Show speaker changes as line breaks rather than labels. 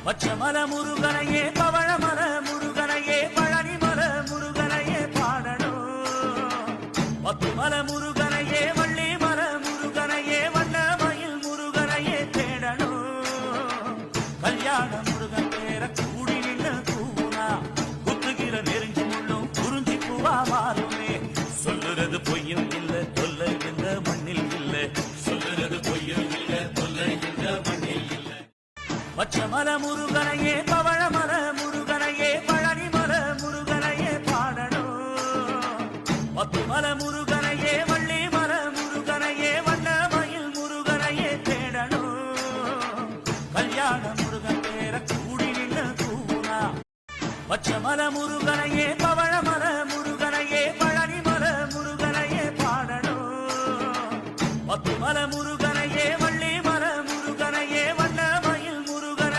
பச்சமல முருகனையே பவழமல முருகனையே பழனிமல முருகனையே பாடணும். பத்துமல முருகனையே வள்ளிமல முருகனையே வண்ணமயில் முருகனையே தேடணும். கல்யாண முருகன் பேர கூடி நின்று கூனா குத்துகிற நெருங்கி முள்ளும் குறிஞ்சி பூவா மாறுமே. சொல்லுறது பொய்யும் இல்ல தொல்லை இந்த மண்ணில் இல்ல. சொல்லுறது பொய்யும் இல்ல தொல்லை இந்த மண்ணில் இல்ல. பச்சமல முருகனையே பவழமல முருகனையே பழனிமல முருகனையே பாடணும். பத்துமல முருகனையே வள்ளிமல முருகனையே வண்ணமயில் முருகனையே தேடணும். கல்யாண முருகன் பேர கூடி நின்று கூனா பச்சமல முருகனையே பவழ